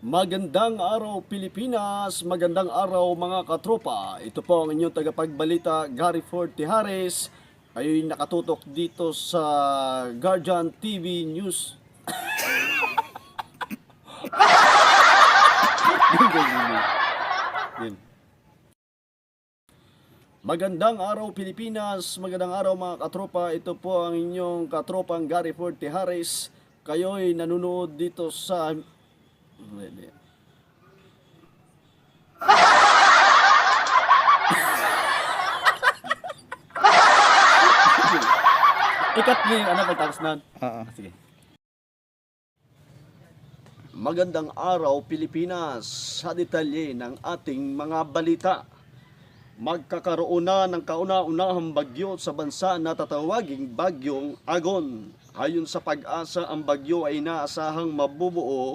Magandang araw Pilipinas, magandang araw mga katropa. Ito po ang inyong tagapagbalita, Gary Fortehares. Kayo'y nakatutok dito sa Guardian TV News. Magandang araw Pilipinas, magandang araw mga katropa. Ito po ang inyong katropang Gary Fortehares. Kayo'y nanonood dito sa ikat niyo yung pagtapos na. Sige. Magandang araw Pilipinas, sa detalye ng ating mga balita. Magkakaroon na ng kauna-unahang bagyo sa bansa na tatawaging Bagyong Agon. Ayon sa Pag-asa, ang bagyo ay inaasahang mabubuo